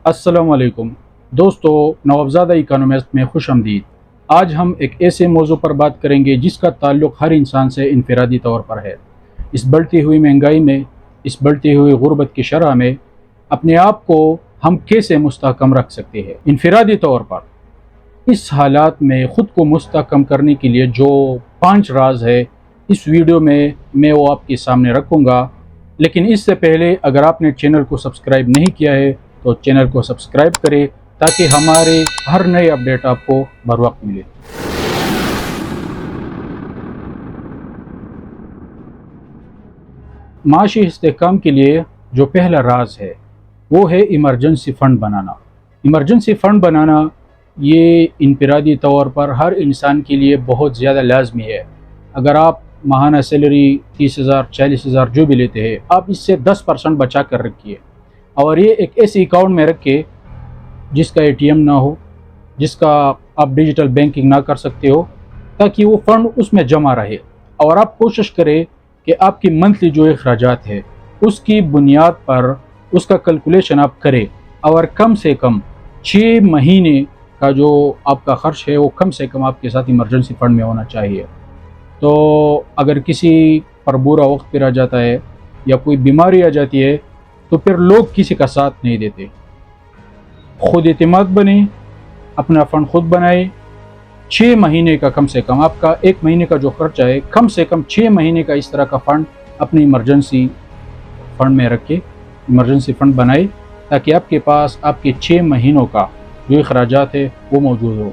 السلام علیکم دوستو، نوابزادہ اکانومسٹ میں خوش آمدید۔ آج ہم ایک ایسے موضوع پر بات کریں گے جس کا تعلق ہر انسان سے انفرادی طور پر ہے۔ اس بڑھتی ہوئی مہنگائی میں، اس بڑھتی ہوئی غربت کی شرح میں اپنے آپ کو ہم کیسے مستحکم رکھ سکتے ہیں؟ انفرادی طور پر اس حالات میں خود کو مستحکم کرنے کے لیے جو 5 راز ہے اس ویڈیو میں وہ آپ کے سامنے رکھوں گا۔ لیکن اس سے پہلے اگر آپ نے چینل کو سبسکرائب نہیں کیا ہے تو چینل کو سبسکرائب کریں تاکہ ہمارے ہر نئے اپڈیٹ آپ کو بر وقت ملے۔ معاشی استحکام کے لیے جو پہلا راز ہے وہ ہے ایمرجنسی فنڈ بنانا۔ ایمرجنسی فنڈ بنانا یہ انفرادی طور پر ہر انسان کے لیے بہت زیادہ لازمی ہے۔ اگر آپ ماہانہ سیلری 30,000 40,000 جو بھی لیتے ہیں، آپ اس سے 10% بچا کر رکھیے اور یہ ایک ایسے اکاؤنٹ میں رکھے جس کا ATM نہ ہو، جس کا آپ ڈیجیٹل بینکنگ نہ کر سکتے ہو، تاکہ وہ فنڈ اس میں جمع رہے۔ اور آپ کوشش کریں کہ آپ کی منتھلی جو اخراجات ہے اس کی بنیاد پر اس کا کیلکولیشن آپ کریں اور کم سے کم 6 مہینے کا جو آپ کا خرچ ہے وہ کم سے کم آپ کے ساتھ ایمرجنسی فنڈ میں ہونا چاہیے۔ تو اگر کسی پر برا وقت پھر آ جاتا ہے یا کوئی بیماری آ جاتی ہے تو پھر لوگ کسی کا ساتھ نہیں دیتے۔ خود اعتماد بنے، اپنا فنڈ خود بنائے۔ 6 مہینے کا کم سے کم آپ کا 1 مہینے کا جو خرچہ ہے کم سے کم 6 مہینے کا اس طرح کا فنڈ اپنی ایمرجنسی فنڈ میں رکھے، ایمرجنسی فنڈ بنائے تاکہ آپ کے پاس آپ کے 6 مہینوں کا جو اخراجات ہے وہ موجود ہو۔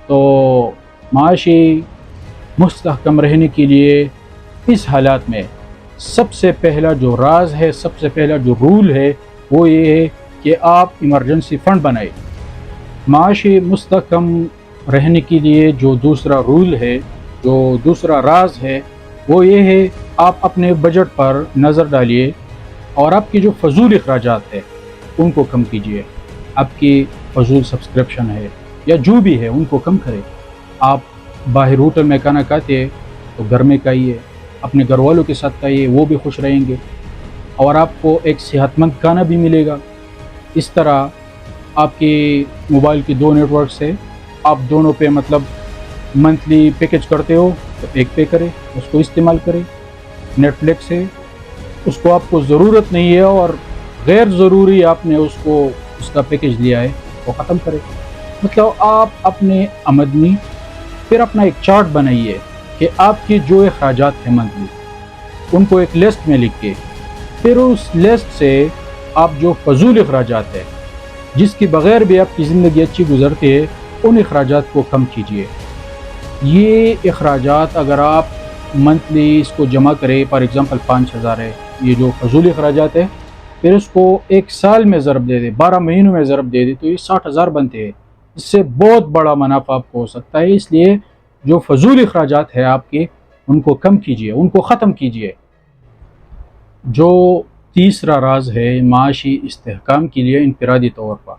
تو معاشی مستحکم رہنے کے لیے اس حالات میں سب سے پہلا جو راز ہے، سب سے پہلا جو رول ہے وہ یہ ہے کہ آپ ایمرجنسی فنڈ بنائیں۔ معاشی مستحکم رہنے کے لیے جو دوسرا رول ہے، جو دوسرا راز ہے وہ یہ ہے آپ اپنے بجٹ پر نظر ڈالیے اور آپ کی جو فضول اخراجات ہے ان کو کم کیجیے۔ آپ کی فضول سبسکرپشن ہے یا جو بھی ہے ان کو کم کریں۔ آپ باہر ہوٹل میں کھانا کھاتے ہیں تو گھر میں کھائیے، اپنے گھر والوں کے ساتھ کھائیے، وہ بھی خوش رہیں گے اور آپ کو ایک صحت مند کھانا بھی ملے گا۔ اس طرح آپ کی موبائل کی 2 نیٹ ورکس ہے، آپ دونوں پہ مطلب منتھلی پیکج کرتے ہو تو ایک پے کرے، اس کو استعمال کرے۔ نیٹ فلکس ہے، اس کو آپ کو ضرورت نہیں ہے اور غیر ضروری آپ نے اس کا پیکج لیا ہے وہ ختم کرے۔ مطلب آپ اپنے آمدنی پھر اپنا ایک چارٹ بنائیے کہ آپ کی جو اخراجات ہیں منتھلی ان کو ایک لسٹ میں لکھ کے پھر اس لسٹ سے آپ جو فضول اخراجات ہیں جس کی بغیر بھی آپ کی زندگی اچھی گزرتی ہے ان اخراجات کو کم کیجیے۔ یہ اخراجات اگر آپ منتھلی اس کو جمع کریں، فار ایگزامپل 5,000 ہے یہ جو فضول اخراجات ہے، پھر اس کو 1 سال میں ضرب دے دے، 12 مہینوں میں ضرب دے دے تو یہ 60,000 بنتے ہیں۔ اس سے بہت بڑا منافع آپ کو ہو سکتا ہے۔ اس لیے جو فضول اخراجات ہے آپ کے ان کو کم کیجیے، ان کو ختم کیجیے۔ جو تیسرا راز ہے معاشی استحکام کے لیے انفرادی طور پر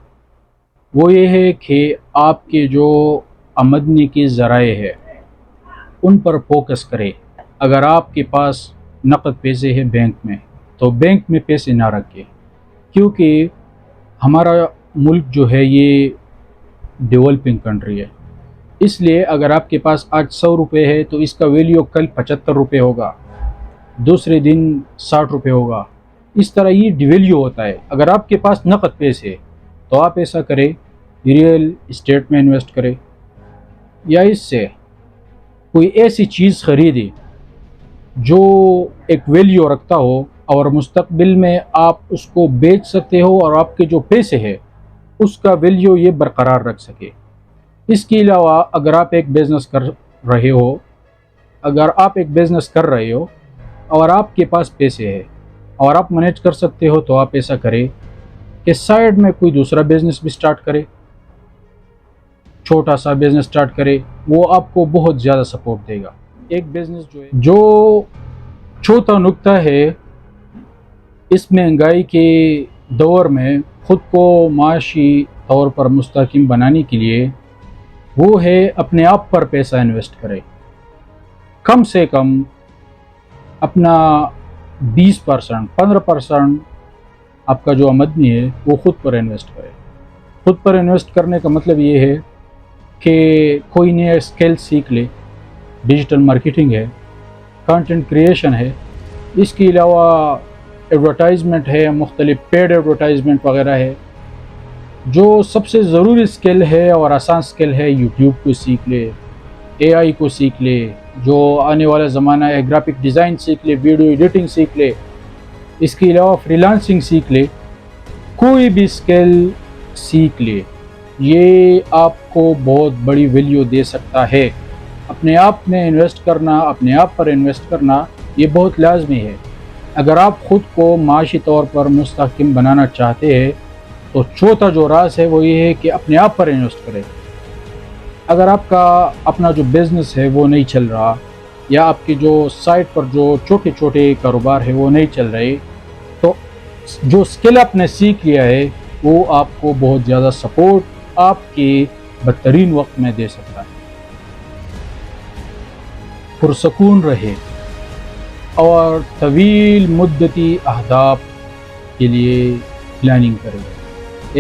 وہ یہ ہے کہ آپ کے جو آمدنی کے ذرائع ہے ان پر فوکس کرے۔ اگر آپ کے پاس نقد پیسے ہیں بینک میں تو بینک میں پیسے نہ رکھے، کیونکہ ہمارا ملک جو ہے یہ ڈیولپنگ کنٹری ہے۔ اس لیے اگر آپ کے پاس آج 100 روپے ہے تو اس کا ویلیو کل 75 روپے ہوگا، دوسرے دن 60 روپے ہوگا۔ اس طرح یہ ڈیویلیو ہوتا ہے۔ اگر آپ کے پاس نقد پیسے تو آپ ایسا کریں، ریئل اسٹیٹ میں انویسٹ کریں یا اس سے کوئی ایسی چیز خریدے جو ایک ویلیو رکھتا ہو اور مستقبل میں آپ اس کو بیچ سکتے ہو اور آپ کے جو پیسے ہے اس کا ویلیو یہ برقرار رکھ سکے۔ اس کے علاوہ اگر آپ ایک بزنس کر رہے ہو اور آپ کے پاس پیسے ہے اور آپ مینیج کر سکتے ہو تو آپ ایسا کریں کہ سائیڈ میں کوئی دوسرا بزنس بھی سٹارٹ کرے، چھوٹا سا بزنس سٹارٹ کرے، وہ آپ کو بہت زیادہ سپورٹ دے گا۔ ایک بزنس جو چوتھا نکتہ ہے اس مہنگائی کے دور میں خود کو معاشی طور پر مستحکم بنانے کے لیے وہ ہے اپنے آپ پر پیسہ انویسٹ کرے۔ کم سے کم اپنا 20% 15% آپ کا جو آمدنی ہے وہ خود پر انویسٹ کرے۔ خود پر انویسٹ کرنے کا مطلب یہ ہے کہ کوئی نیا اسکل سیکھ لے، ڈیجیٹل مارکیٹنگ ہے، کانٹینٹ کریشن ہے، اس کے علاوہ ایڈورٹائزمنٹ ہے، مختلف پیڈ ایڈورٹائزمنٹ وغیرہ ہے۔ جو سب سے ضروری اسکل ہے اور آسان اسکل ہے، یوٹیوب کو سیکھ لے، اے آئی کو سیکھ لے، جو آنے والا زمانہ ہے، گرافک ڈیزائن سیکھ لے، ویڈیو ایڈیٹنگ سیکھ لے، اس کے علاوہ فری لانسنگ سیکھ لے، کوئی بھی اسکل سیکھ لے، یہ آپ کو بہت بڑی ویلیو دے سکتا ہے۔ اپنے آپ میں انویسٹ کرنا، اپنے آپ پر انویسٹ کرنا یہ بہت لازمی ہے۔ اگر آپ خود کو معاشی طور پر مستحکم بنانا چاہتے ہیں تو چوتھا جو راز ہے وہ یہ ہے کہ اپنے آپ پر انویسٹ کریں۔ اگر آپ کا اپنا جو بزنس ہے وہ نہیں چل رہا، یا آپ کی جو سائٹ پر جو چھوٹے چھوٹے کاروبار ہے وہ نہیں چل رہے، تو جو اسکل آپ نے سیکھ لیا ہے وہ آپ کو بہت زیادہ سپورٹ آپ کے بدترین وقت میں دے سکتا ہے۔ پرسکون رہے اور طویل مدتی اہداف کے لیے پلاننگ کریں۔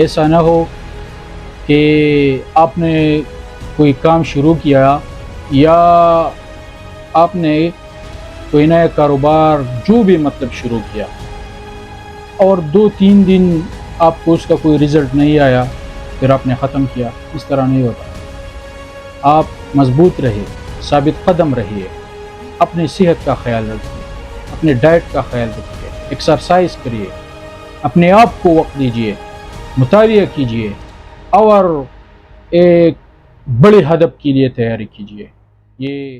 ایسا نہ ہو کہ آپ نے کوئی کام شروع کیا یا آپ نے کوئی نیا کاروبار جو بھی مطلب شروع کیا اور 2-3 دن آپ کو اس کا کوئی رزلٹ نہیں آیا، پھر آپ نے ختم کیا۔ اس طرح نہیں ہوتا۔ آپ مضبوط رہے، ثابت قدم رہیے، اپنی صحت کا خیال رکھیے، اپنے ڈائٹ کا خیال رکھیے، ایکسرسائز کریے، اپنے آپ کو وقت دیجیے، مطالعہ کیجیے اور ایک بڑے ہدف کے لیے تیاری کیجیے۔ یہ